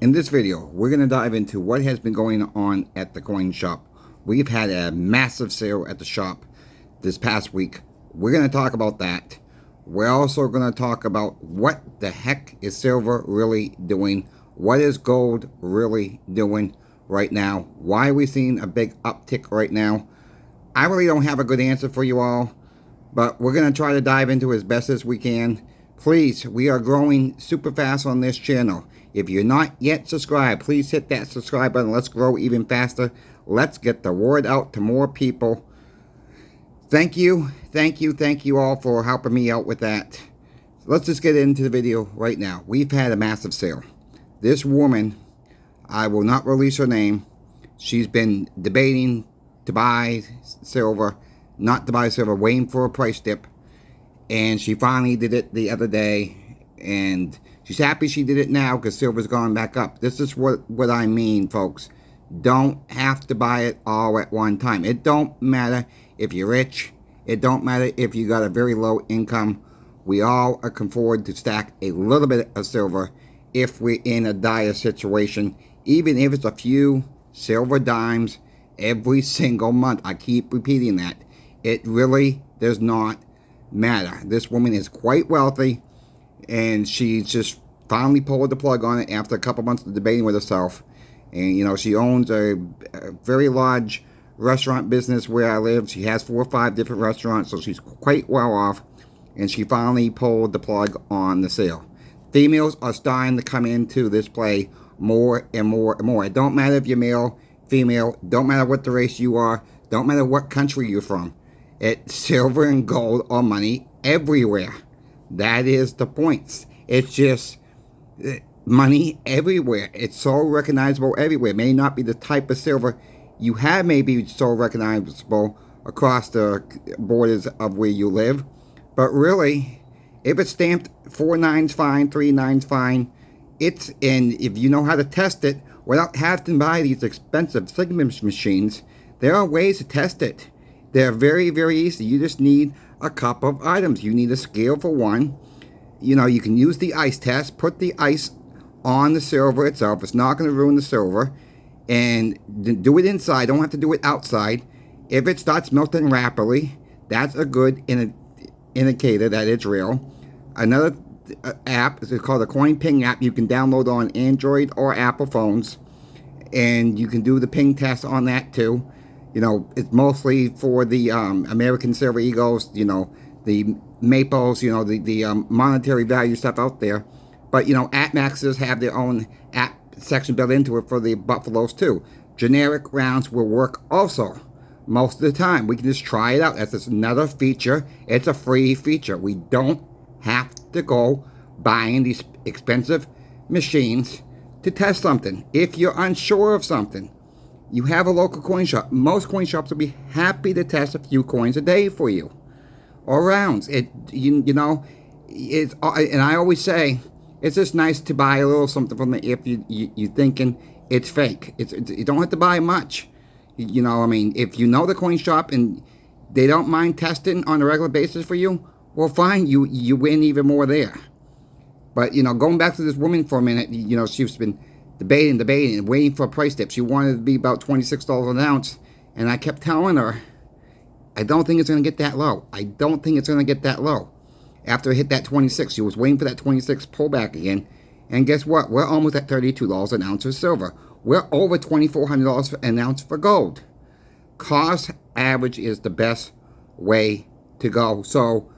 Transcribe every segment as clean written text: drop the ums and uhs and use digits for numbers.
In this video, we're going to dive into what has been going on at the coin shop. We've had a massive sale at the shop this past week. We're going to talk about that. We're also going to talk about what the heck is silver really doing? What is gold really doing right now? Why are we seeing a big uptick right now? I really don't have a good answer for you all, but we're going to try to dive into as best as we can. Please, we are growing super fast on this channel. If you're not yet subscribed, please hit that subscribe button. Let's grow even faster. Let's get the word out to more people. Thank you all for helping me out with that. Let's just get into the video right now. We've had a massive sale. This woman, I will not release her name. She's been debating to buy silver, not to buy silver, waiting for a price dip. And she finally did it the other day. And she's happy she did it now because silver's gone back up. This is what I mean, folks. Don't have to buy it all at one time. It don't matter if you're rich. It don't matter if you got a very low income. We all can afford to stack a little bit of silver if we're in a dire situation. Even if it's a few silver dimes every single month. I keep repeating that. It really does not matter. This woman is quite wealthy, and she just finally pulled the plug on it after a couple months of debating with herself. And you know, she owns a very large restaurant business where I live. She has 4 or 5 different restaurants, so she's quite well off, and she finally pulled the plug on the sale. Females are starting to come into this play more and more and more. It don't matter if you're male, female, don't matter what the race you are, don't matter what country you're from. It's silver and gold or money everywhere. That is the point. It's just money everywhere. It's so recognizable everywhere. It may not be the type of silver you have, may be so recognizable across the borders of where you live. But really, if it's stamped 4 nines fine, 3 nines fine, it's in. If you know how to test it without having to buy these expensive signature machines, there are ways to test it. They're very, very easy. You just need a couple of items. You need a scale for one. You know, you can use the ice test. Put the ice on the silver itself. It's not going to ruin the silver. And do it inside. Don't have to do it outside. If it starts melting rapidly, that's a good indicator that it's real. Another app is called the Coin Ping app. You can download on Android or Apple phones. And you can do the ping test on that too. You know, it's mostly for the American Silver Eagles, you know, the Maples, you know, the monetary value stuff out there. But, you know, AppMaxes have their own app section built into it for the Buffaloes too. Generic rounds will work also most of the time. We can just try it out. That's just another feature. It's a free feature. We don't have to go buying these expensive machines to test something. If you're unsure of something, you have a local coin shop. Most coin shops will be happy to test a few coins a day for you, or rounds. You know, it's, and I always say it's just nice to buy a little something from the, if you thinking it's fake. You don't have to buy much. You know, I mean, if you know the coin shop and they don't mind testing on a regular basis for you, well, fine, you win even more there. But you know, going back to this woman for a minute, you know, she's been debating and waiting for a price dip. She wanted it to be about $26 an ounce, and I kept telling her, I don't think it's going to get that low. I don't think it's going to get that low. After it hit that 26, she was waiting for that 26 pullback again, and guess what? We're almost at $32 an ounce for silver. We're over $2,400 an ounce for gold. Cost average is the best way to go. So,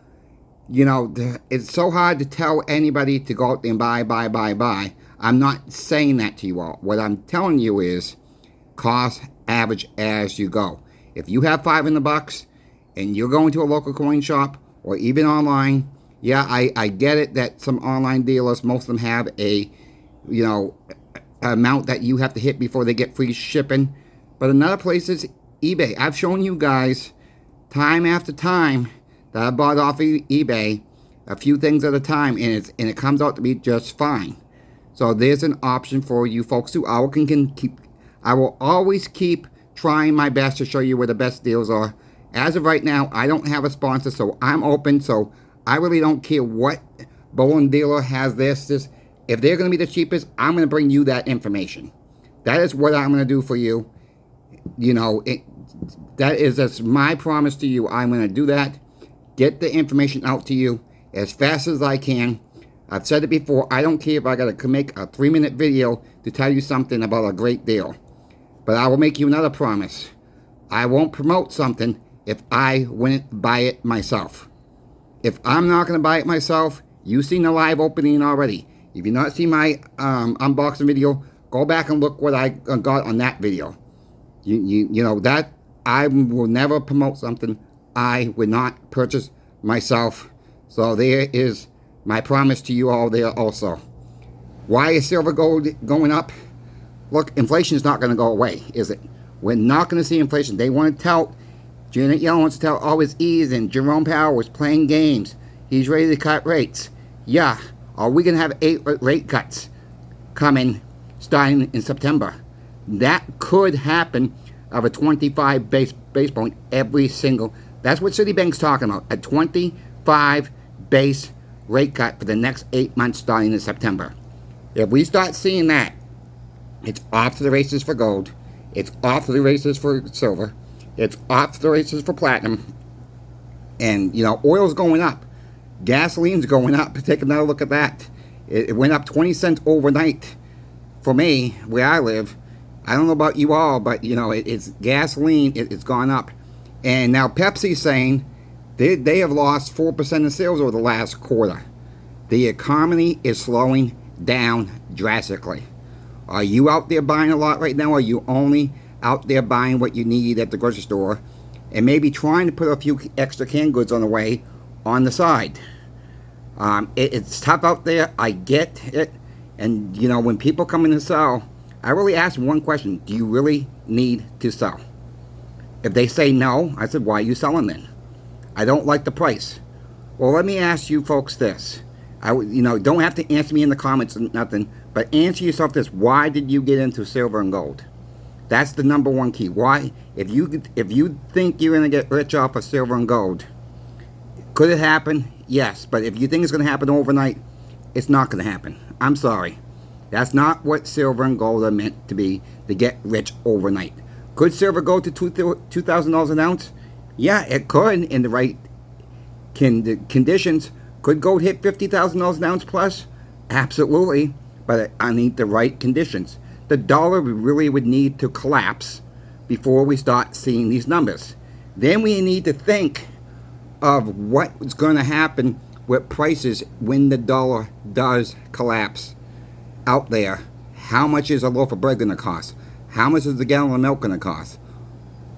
you know, it's so hard to tell anybody to go out there and buy. I'm not saying that to you all. What I'm telling you is cost average as you go. If you have $5 in the bucks and you're going to a local coin shop or even online, yeah, I get it that some online dealers, most of them have a, you know, amount that you have to hit before they get free shipping. But another place is eBay. I've shown you guys time after time that I bought off eBay a few things at a time, and it comes out to be just fine. So there's an option for you folks too. I will always keep trying my best to show you where the best deals are. As of right now, I don't have a sponsor, so I'm open. So I really don't care what bullion dealer has this. If they're going to be the cheapest, I'm going to bring you that information. That is what I'm going to do for you. You know, that's my promise to you. I'm going to do that. Get the information out to you as fast as I can. I've said it before. I don't care if I got to make a 3-minute video to tell you something about a great deal. But I will make you another promise. I won't promote something if I wouldn't buy it myself. If I'm not going to buy it myself, you've seen the live opening already. If you've not seen my unboxing video, go back and look what I got on that video. You know, that I will never promote something I would not purchase myself. So there is my promise to you all there also. Why is silver gold going up? Look, inflation is not going to go away, is it? We're not going to see inflation. They want to tell, Janet Yellen wants to tell, oh, it's easy, and Jerome Powell was playing games. He's ready to cut rates. Yeah. Are we going to have 8 rate cuts coming starting in September? That could happen of a 25 base point every single. That's what Citibank's talking about. A 25 base rate cut for the next 8 months starting in September. If we start seeing that, it's off to the races for gold. It's off to the races for silver. It's off to the races for platinum. And, you know, oil's going up. Gasoline's going up. Take another look at that. It went up 20 cents overnight for me, where I live. I don't know about you all, but, you know, it's gasoline. It's gone up. And now Pepsi's saying they have lost 4% of sales over the last quarter. The economy is slowing down drastically. Are you out there buying a lot right now? Or are you only out there buying what you need at the grocery store and maybe trying to put a few extra canned goods on the way on the side? It's tough out there. I get it. And, you know, when people come in to sell, I really ask them one question. Do you really need to sell? If they say no, I said, why are you selling then? I don't like the price. Well, let me ask you folks this. You know, don't have to answer me in the comments or nothing, but answer yourself this. Why did you get into silver and gold? That's the number one key. Why? If you think you're going to get rich off of silver and gold, could it happen? Yes. But if you think it's going to happen overnight, it's not going to happen. I'm sorry. That's not what silver and gold are meant to be, to get rich overnight. Could silver go to $2,000 an ounce? Yeah, it could in the right conditions. Could gold hit $50,000 an ounce plus? Absolutely. But I need the right conditions. The dollar really would need to collapse before we start seeing these numbers. Then we need to think of what's going to happen with prices when the dollar does collapse out there. How much is a loaf of bread going to cost? How much is a gallon of milk going to cost?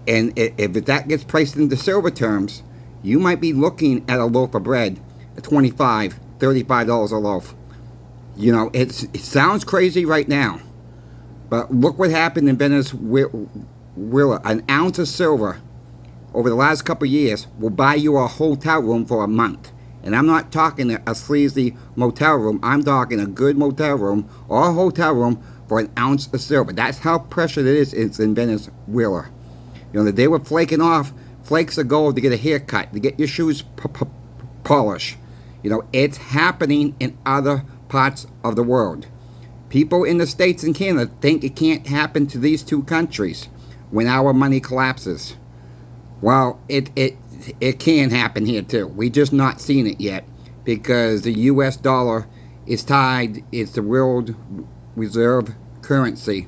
And if that gets priced into silver terms, you might be looking at a loaf of bread at $25, $35 a loaf. You know, it sounds crazy right now, but look what happened in Venezuela. An ounce of silver over the last couple of years will buy you a hotel room for a month. And I'm not talking a sleazy motel room. I'm talking a good motel room or a hotel room for an ounce of silver. That's how precious it is. It's in Venezuela. You know, they were flaking off flakes of gold to get a haircut, to get your shoes polished. You know, it's happening in other parts of the world. People in the States and Canada think it can't happen to these two countries when our money collapses. Well, it can happen here too. We just not seen it yet because the US dollar is tied. It's the world reserve currency.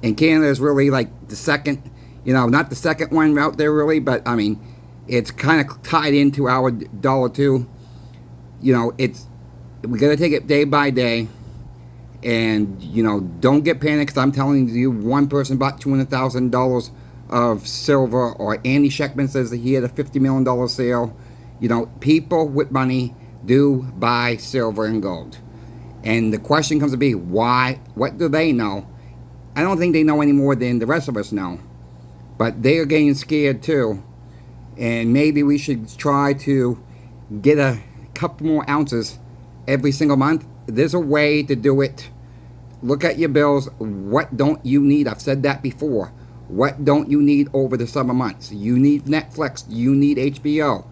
And Canada is really like the second, you know, not the second one out there really, but I mean, it's kind of tied into our dollar too. You know, we got to take it day by day. And, you know, don't get panicked because I'm telling you, one person bought $200,000 of silver, or Andy Sheckman says that he had a $50 million sale. You know, people with money do buy silver and gold. And the question comes to be, why? What do they know? I don't think they know any more than the rest of us know. But they are getting scared too. And maybe we should try to get a couple more ounces every single month. There's a way to do it. Look at your bills. What don't you need? I've said that before. What don't you need over the summer months? You need Netflix. You need HBO.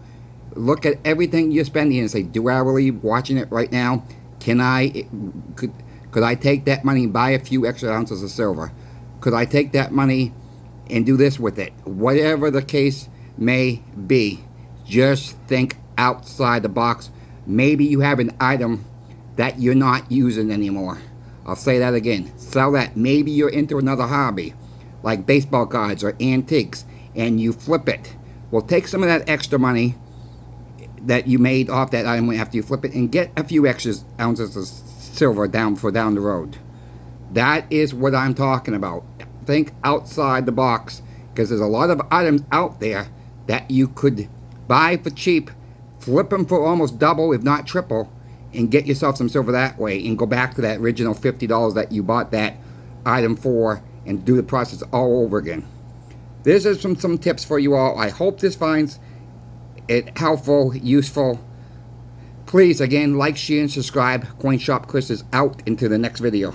Look at everything you're spending and say, do I really watching it right now? Could I take that money and buy a few extra ounces of silver? Could I take that money and do this with it? Whatever the case may be, just think outside the box. Maybe you have an item that you're not using anymore. I'll say that again. Sell that. Maybe you're into another hobby, like baseball cards or antiques, and you flip it. Well, take some of that extra money that you made off that item after you flip it and get a few extra ounces of silver down the road. That is what I'm talking about. Think outside the box, because there's a lot of items out there that you could buy for cheap, flip them for almost double if not triple, and get yourself some silver that way, and go back to that original $50 that you bought that item for, and do the process all over again. This is some tips for you all. I hope this finds it helpful, useful. Please, again, like, share, and subscribe. Coin Shop Chris is out. Into the next video.